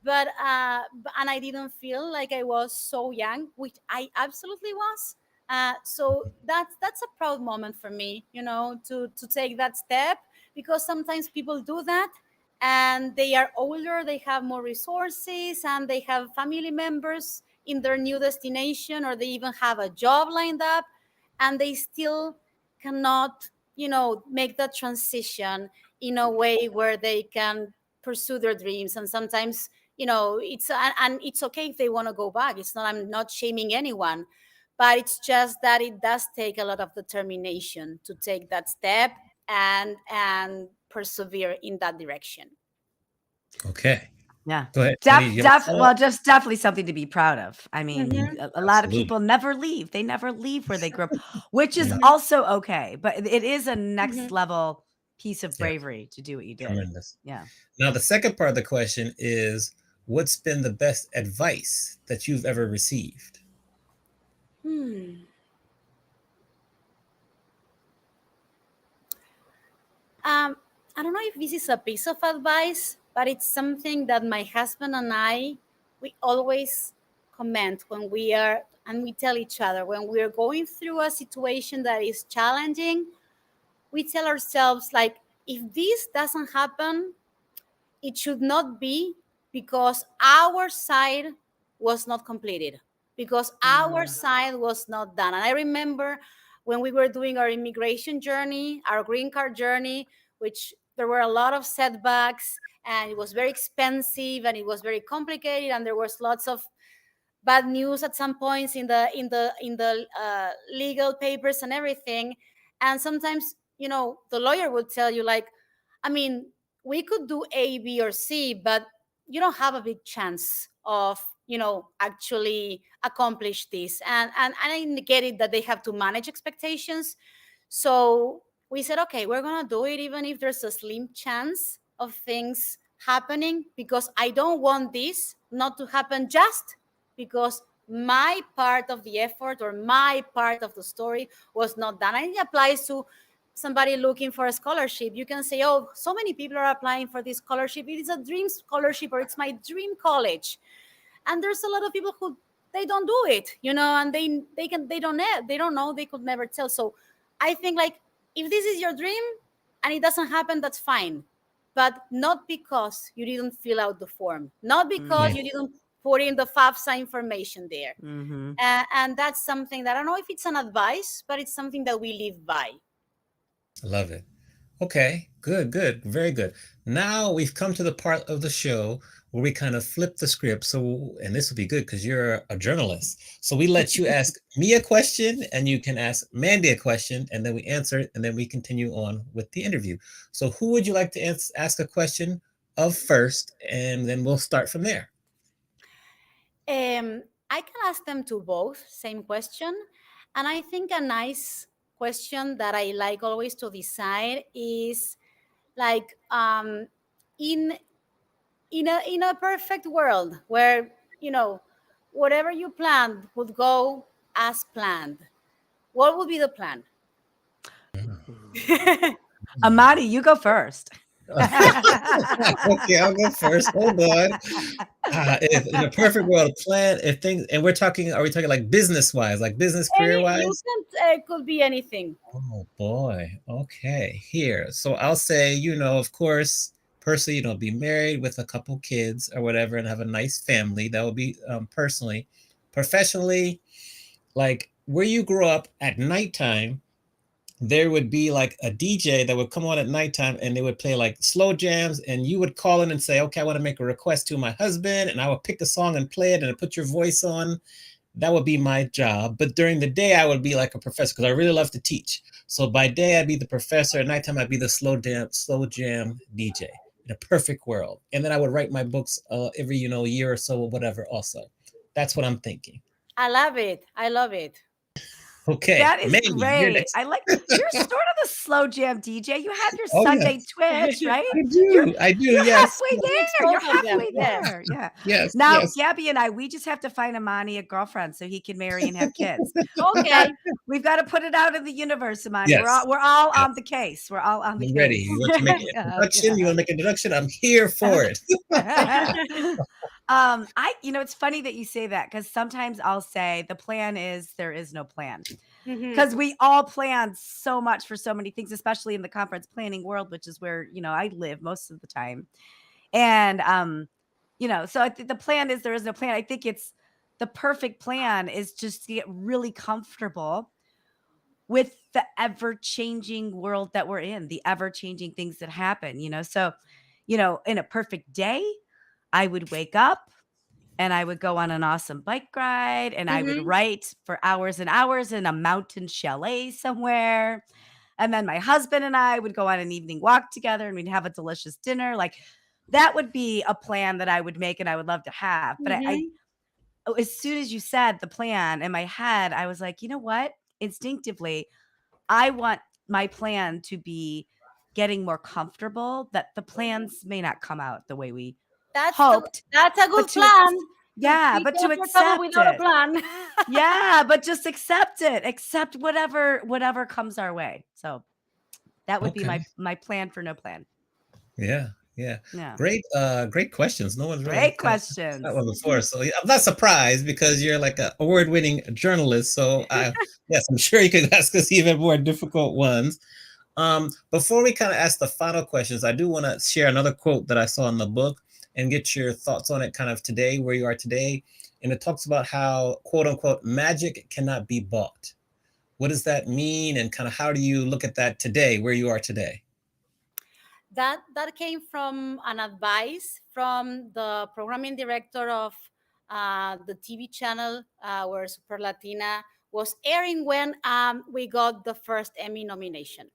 But and I didn't feel like I was so young, which I absolutely was. So that's a proud moment for me, to take that step, because sometimes people do that and they are older, they have more resources, and they have family members in their new destination, or they even have a job lined up, and they still cannot, make that transition in a way where they can pursue their dreams. And sometimes, it's and it's okay if they want to go back. I'm not shaming anyone, but it's just that it does take a lot of determination to take that step and persevere in that direction. Okay. Yeah. Go ahead. Well, just definitely something to be proud of. I mean, a lot of Absolutely. people never leave. They never leave where they grew up, which is also okay. But it is a next level piece of bravery to do what you did. Tremendous. Yeah. Now, the second part of the question is, what's been the best advice that you've ever received? I don't know if this is a piece of advice, but it's something that my husband and we always comment when we are, and we tell each other when we are going through a situation that is challenging. We tell ourselves, like, if this doesn't happen, it should not be because our side was not completed, because our side was not done. And I remember when we were doing our immigration journey, our green card journey, which there were a lot of setbacks, and it was very expensive, and it was very complicated, and there was lots of bad news at some points in the legal papers and everything. And sometimes, the lawyer would tell you, like, I mean, we could do A, B, or C, but you don't have a big chance of, actually accomplish this. And I get it that they have to manage expectations. So we said, okay, we're going to do it, even if there's a slim chance of things happening, because I don't want this not to happen just because my part of the effort or my part of the story was not done. And it applies to somebody looking for a scholarship. You can say, oh, so many people are applying for this scholarship. It is a dream scholarship, or it's my dream college. And there's a lot of people who they don't do it, and they don't know, they could never tell. So I think, like, if this is your dream and it doesn't happen, that's fine. But not because you didn't fill out the form, not because you didn't putting the FAFSA information there. Mm-hmm. And that's something that I don't know if it's an advice, but it's something that we live by. I love it. Okay, good, good, very good. Now we've come to the part of the show where we kind of flip the script. So, and this will be good because you're a journalist. So we let you ask me a question and you can ask Mandy a question and then we answer it and then we continue on with the interview. So who would you like to ask a question of first? And then we'll start from there. I can ask them to both, same question. And I think a nice question that I like always to decide is like in in a perfect world where whatever you planned would go as planned, what would be the plan? Amadi, you go first. Okay, I'll go first. Hold on. If in a perfect world, plan if things, and we're talking, are we talking like business wise, like business career Any you wise? can could be anything. Oh boy. Okay. Here. So I'll say, of course, personally, be married with a couple kids or whatever and have a nice family. That would be personally. Professionally, like where you grew up at nighttime, there would be like a DJ that would come on at nighttime and they would play like slow jams and you would call in and say, okay, I want to make a request to my husband and I would pick a song and play it and put your voice on. That would be my job. But during the day, I would be like a professor because I really love to teach. So by day, I'd be the professor. At nighttime, I'd be the slow jam DJ in a perfect world. And then I would write my books every, year or so or whatever also. That's what I'm thinking. I love it. I love it. Okay, That is Mandy, you're great. next. I like you're sort of the slow jam DJ. You have your Oh, Sunday yes. Twitch, right? I do. I do. You're Yes. halfway there. You're Both of them, halfway yes. there. Yeah. Yes. Now, Yes. Gabby and I, we just have to find Amani a girlfriend so he can marry and have kids. Okay. We've got to put it out in the universe, Amani. Yes. We're all Yes. on the case. We're all on the I'm case. ready. You want to make an introduction? You want to make an introduction? I'm here for it. It's funny that you say that because sometimes I'll say the plan is there is no plan. Mhm. Because we all plan so much for so many things, especially in the conference planning world, which is where, I live most of the time. And, so I think the plan is there is no plan. I think it's the perfect plan is just to get really comfortable with the ever changing world that we're in, the ever changing things that happen, So, in a perfect day, I would wake up and I would go on an awesome bike ride and I would Mhm. write for hours and hours in a mountain chalet somewhere. And then my husband and I would go on an evening walk together and we'd have a delicious dinner. Like that would be a plan that I would make and I would love to have. But Mhm. as soon as you said the plan in my head, I was like, you know what? Instinctively, I want my plan to be getting more comfortable that the plans may not come out the way we That's the hoped, that's a but good plan. To be but to comfortable accept without a it. plan. Yeah, but just accept it. Accept whatever comes our way. So that would be Okay. my plan for no plan. Yeah. Yeah. Yeah. Great questions. No one's really Great kind of asked that questions. one before. So I'm not surprised because you're like an award-winning journalist. So yes, I'm sure you could ask us even more difficult ones. Before we kind of ask the final questions, I do want to share another quote that I saw in the book and get your thoughts on it kind of today, where you are today. And it talks about how, quote unquote, magic cannot be bought. What does that mean? And kind of how do you look at that today, where you are today? That came from an advice from the programming director of the TV channel where Super Latina was airing when we got the first Emmy nomination.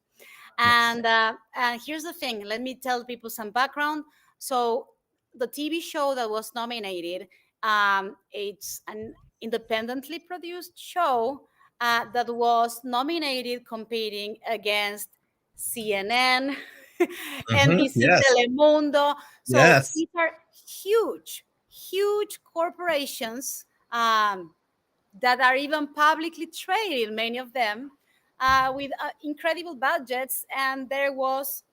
Yes. And here's the thing. Let me tell people some background. So the TV show that was nominated, it's an independently produced show that was nominated competing against CNN, NBC Yes. Telemundo. So Yes. these are huge, huge corporations that are even publicly traded, many of them, with incredible budgets. And there was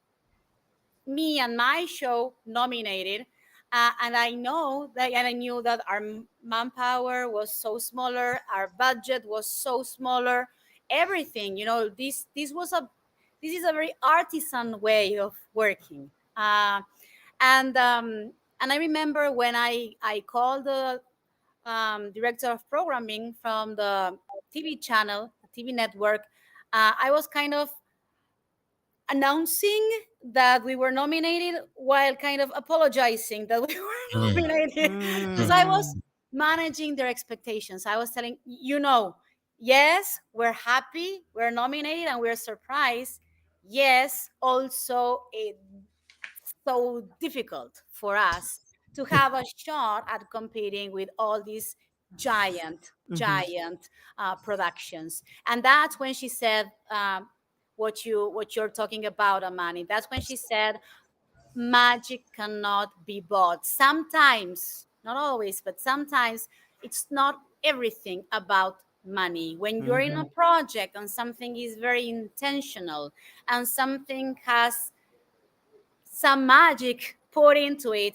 me and my show nominated. And I know that, and I knew that our manpower was so smaller, our budget was so smaller, everything. This is a very artisan way of working, and And I remember when I called the director of programming from the TV channel, the TV network, I was kind of announcing that we were nominated while kind of apologizing that we were Mm, nominated, because I was Mm. managing their expectations. I was telling, yes, we're happy, we're nominated, and we're surprised. Yes, also it's so difficult for us to have a shot at competing with all these Mhm. giant productions. And that's when she said, what you're talking about, Amani. That's when she said, magic cannot be bought. Sometimes, not always, but sometimes it's not everything about money. When you're in a Mhm. project and something is very intentional and something has some magic put into it,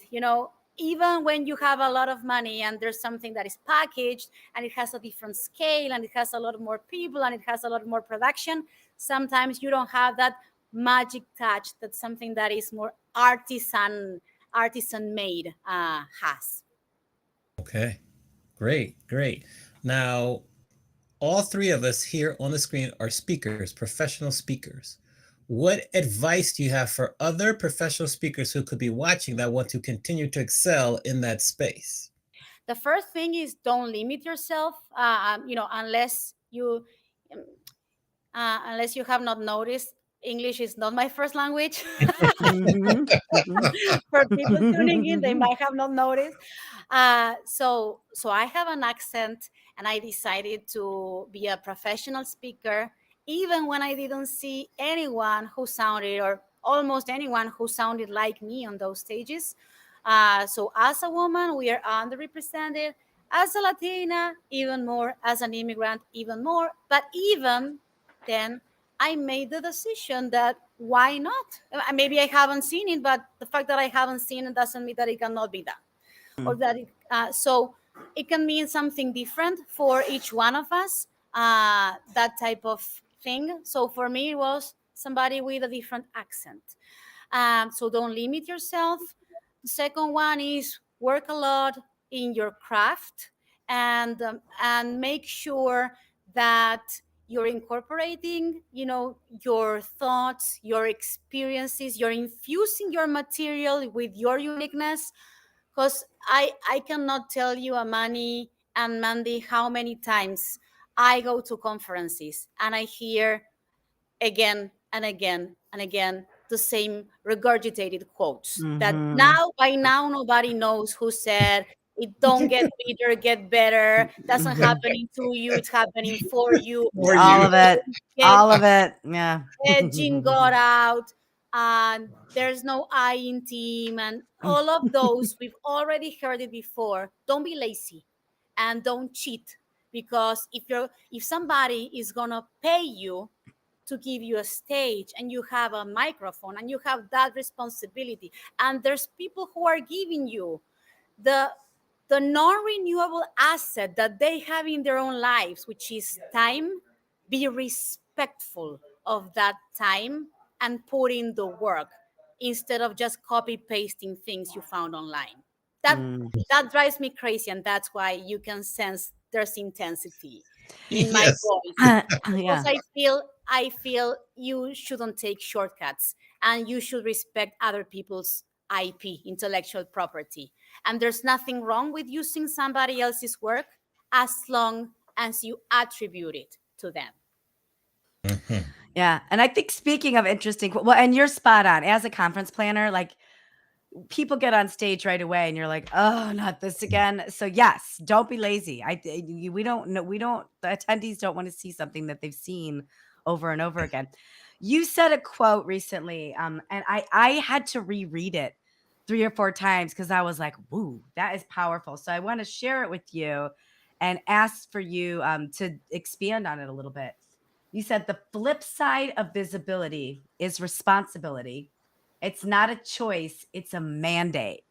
even when you have a lot of money and there's something that is packaged and it has a different scale and it has a lot more people and it has a lot more production, sometimes you don't have that magic touch that something that is more artisan made has. okay. Great, great. Now, all three of us here on the screen are speakers, professional speakers. What advice do you have for other professional speakers who could be watching that want to continue to excel in that space? The first thing is don't limit yourself, um, unless you have not noticed, English is not my first language. Mhm. Mhm. For people tuning in, they might have not noticed. So I have an accent, and I decided to be a professional speaker, even when I didn't see anyone who sounded, or almost anyone who sounded like me on those stages. So as a woman, we are underrepresented. As a Latina, even more. As an immigrant, even more. But even then, I made the decision that why not? Maybe I haven't seen it, but the fact that I haven't seen it doesn't mean that it cannot be done, or that so it can mean something different for each one of us. That type of thing. So for me, it was somebody with a different accent. So don't limit yourself. The second one is work a lot in your craft, and make sure that you're incorporating, your thoughts, your experiences, you're infusing your material with your uniqueness. Because I cannot tell you, Amani and Mandy, how many times I go to conferences and I hear again and again and again the same regurgitated quotes that Mhm. now by now nobody knows who said it. Don't get bitter, get better. That's not Mhm. happening to you, it's happening for you. For All you. of it. Get All of it. Yeah. edging got out, and there's no I in team, and all of those we've already heard it before. Don't be lazy and don't cheat, because if somebody is gonna pay you to give you a stage and you have a microphone and you have that responsibility, and there's people who are giving you the non-renewable asset that they have in their own lives, which is time. Be respectful of that time and put in the work instead of just copy pasting things you found online. that Mm. that drives me crazy, and that's why you can sense there's intensity in my Yes. voice, because Yeah. I feel you shouldn't take shortcuts, and you should respect other people's IP, intellectual property. And there's nothing wrong with using somebody else's work as long as you attribute it to them. Mhm. Yeah. And I think, speaking of interesting, well, and you're spot on. As a conference planner, like, people get on stage right away and you're like, oh, not this again. So yes, don't be lazy. We don't know, the attendees don't want to see something that they've seen over and over again. You said a quote recently, and I had to reread it 3 or 4 times because I was like, woo, that is powerful. So I want to share it with you and ask for you to expand on it a little bit. You said the flip side of visibility is responsibility. It's not a choice, it's a mandate.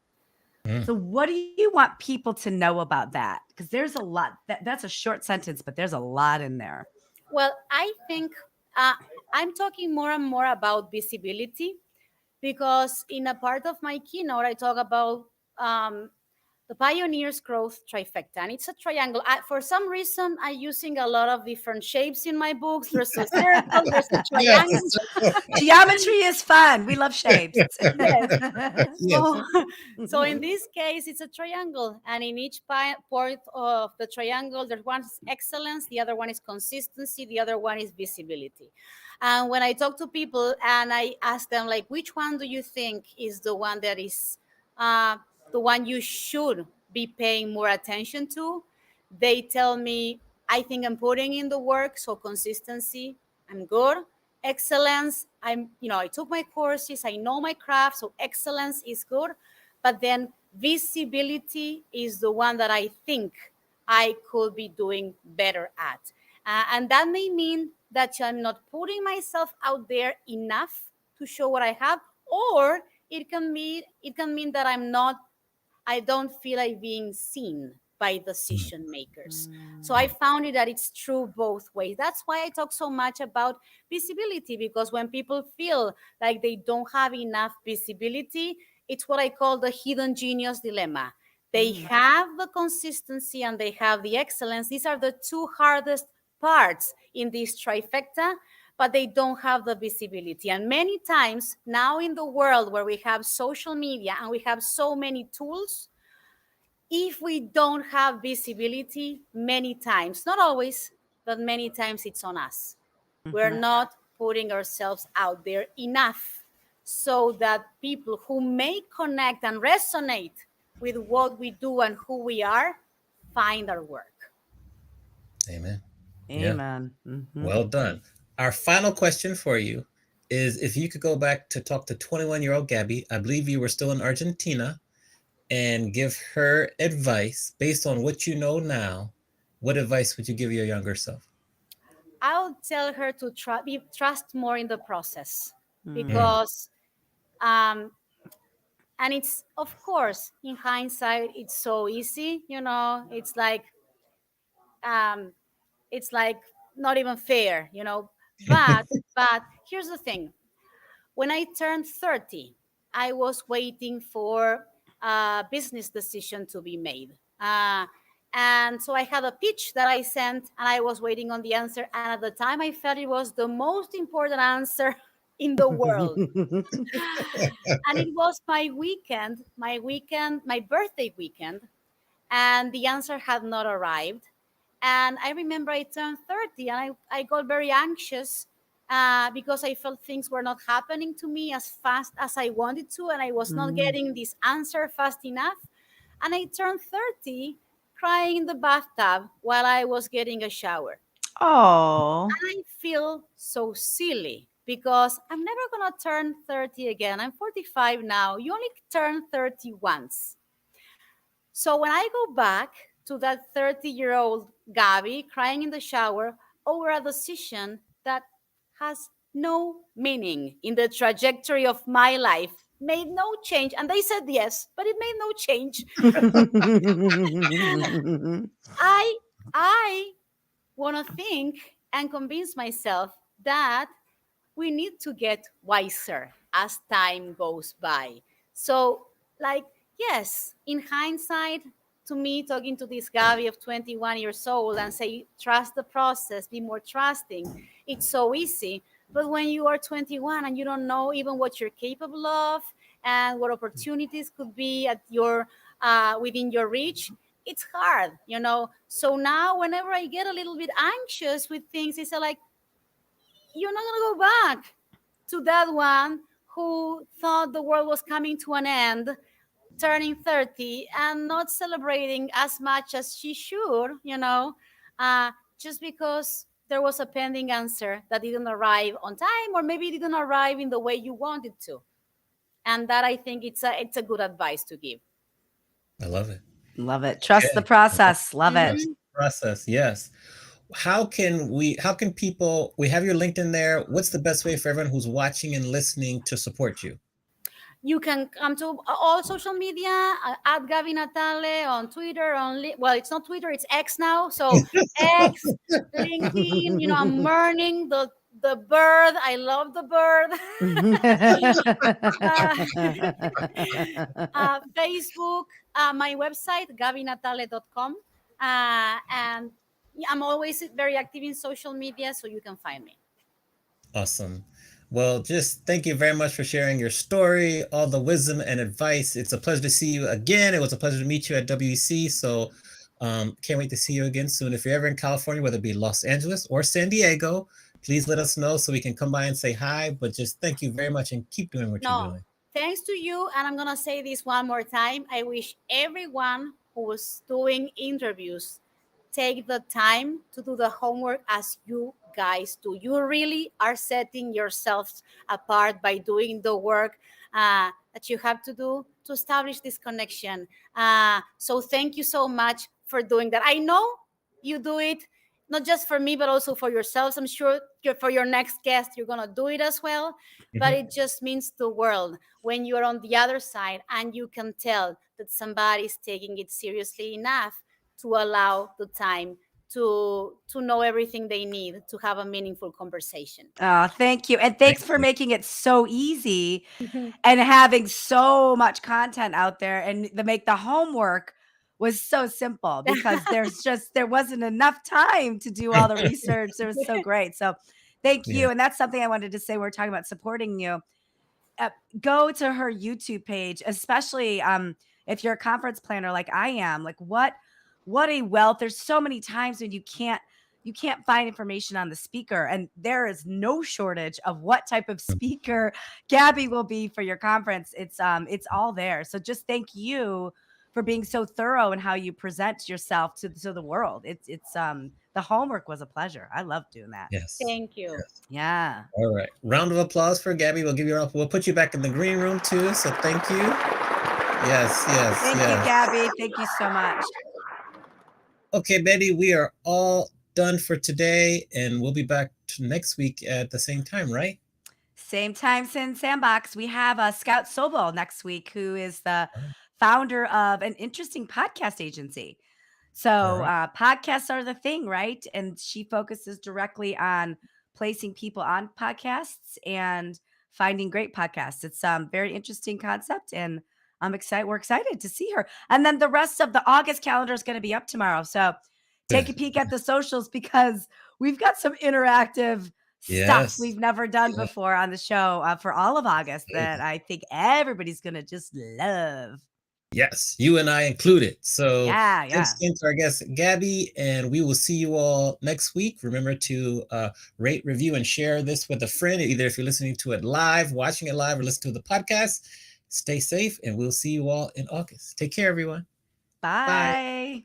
Mm. So what do you want people to know about that? Because there's a lot. That's a short sentence, but there's a lot in there. Well, I think uh, I'm talking more and more about visibility, because in a part of my keynote, I talk about um, the Pioneers Growth Trifecta, and it's a triangle. For some reason, I'm using a lot of different shapes in my books. There's a circle, there's a triangle. Yes. Geometry is fun. We love shapes. Yes. Yes. So in this case, it's a triangle, and in each point of the triangle, there's one is excellence, the other one is consistency, the other one is visibility. And when I talk to people and I ask them, like, which one do you think is the one that is the one you should be paying more attention to? They tell me, I think I'm putting in the work, so consistency, I'm good. Excellence, I took my courses, I know my craft, so excellence is good. But then visibility is the one that I think I could be doing better at. And that may mean that I'm not putting myself out there enough to show what I have, or it can mean that I don't feel like being seen by decision makers. So I found it that it's true both ways. That's why I talk so much about visibility, because when people feel like they don't have enough visibility, it's what I call the hidden genius dilemma. They have the consistency and they have the excellence. These are the two hardest parts in this trifecta, but they don't have the visibility. And many times now in the world where we have social media and we have so many tools, if we don't have visibility, many times, not always, but many times it's on us. We're not putting ourselves out there enough so that people who may connect and resonate with what we do and who we are find our work. Amen. Yeah. Amen. Well done. Our final question for you is, if you could go back to talk to 21-year-old Gabby, I believe you were still in Argentina, and give her advice based on what you know now, what advice would you give your younger self? I'll tell her to trust more in the process, because and it's, of course, in hindsight, it's so easy, um, it's like not even fair, but here's the thing. When I turned 30, I was waiting for a business decision to be made. And so I had a pitch that I sent, and I was waiting on the answer. And at the time, I felt it was the most important answer in the world. And it was my birthday weekend, and the answer had not arrived. And I remember I turned 30, and I got very anxious because I felt things were not happening to me as fast as I wanted to, and I was not getting this answer fast enough. And I turned 30 crying in the bathtub while I was getting a shower. Oh. I feel so silly because I'm never going to turn 30 again. I'm 45 now. You only turn 30 once. So when I go back to that 30-year-old Gaby crying in the shower over a decision that has no meaning in the trajectory of my life, made no change, and they said yes, but it made no change. I want to think and convince myself that we need to get wiser as time goes by. So, yes, in hindsight, to me, talking to this Gaby of 21 years old and say, trust the process, be more trusting, it's so easy. But when you are 21 and you don't know even what you're capable of and what opportunities could be at your within your reach, it's hard. So now, whenever I get a little bit anxious with things, it's like, you're not going to go back to that one who thought the world was coming to an end, turning 30 and not celebrating as much as she should, just because there was a pending answer that didn't arrive on time, or maybe it didn't arrive in the way you wanted to. And that, I think, it's a good advice to give. I love it. Love it. Trust the process. Love it. Trust the process. Yes. How can people, we have your LinkedIn there. What's the best way for everyone who's watching and listening to support you? You can come to all social media at Gaby Natale on Twitter. Well, it's not Twitter, it's X now. So X, LinkedIn. I'm learning the the bird. I love the bird. Facebook, my website, gabynatale.com. And I'm always very active in social media, so you can find me. Awesome. Well, just thank you very much for sharing your story, all the wisdom and advice. It's a pleasure to see you again. It was a pleasure to meet you at WEC. So can't wait to see you again soon. If you're ever in California, whether it be Los Angeles or San Diego, please let us know so we can come by and say hi. But just thank you very much and keep doing what you're No, doing. thanks to you. And I'm going to say this one more time. I wish everyone who was doing interviews take the time to do the homework as you guys do. You really are setting yourselves apart by doing the work that you have to do to establish this connection. So thank you so much for doing that. I know you do it not just for me, but also for yourselves. I'm sure for your next guest, you're going to do it as well. But it just means the world when you're on the other side and you can tell that somebody's taking it seriously enough to allow the time to know everything they need to have a meaningful conversation. Oh, thank you. And thanks for making it so easy and having so much content out there, and make the homework was so simple because there wasn't enough time to do all the research. It was so great. So thank you. Yeah. And that's something I wanted to say. We're talking about supporting you. Go to her YouTube page, especially if you're a conference planner like I am. Like what a wealth. There's so many times when you can't find information on the speaker, and there is no shortage of what type of speaker Gaby will be for your conference. It's all there. So just thank you for being so thorough in how you present yourself to the world. It's the homework was a pleasure. I love doing that. Yes. Thank you. Yes. Yeah. All right. Round of applause for Gaby. We'll give you we'll put you back in the green room too. So thank you. Yes. Thank you, Gaby. Thank you so much. Okay, Betty, we are all done for today, and we'll be back next week at the same time, right? Same time, same sandbox. We have Scout Sobel next week, who is the founder of an interesting podcast agency. So podcasts are the thing, right? And she focuses directly on placing people on podcasts and finding great podcasts. It's very interesting concept, and we're excited to see her. And then the rest of the August calendar is going to be up tomorrow. So take a peek at the socials because we've got some interactive stuff we've never done before on the show for all of August that I think everybody's going to just love. Yes, you and I included. So yeah. thanks again to our guest, Gaby, and we will see you all next week. Remember to rate, review, and share this with a friend, either if you're listening to it live, watching it live, or listening to the podcast. Stay safe, and we'll see you all in August. Take care, everyone. Bye.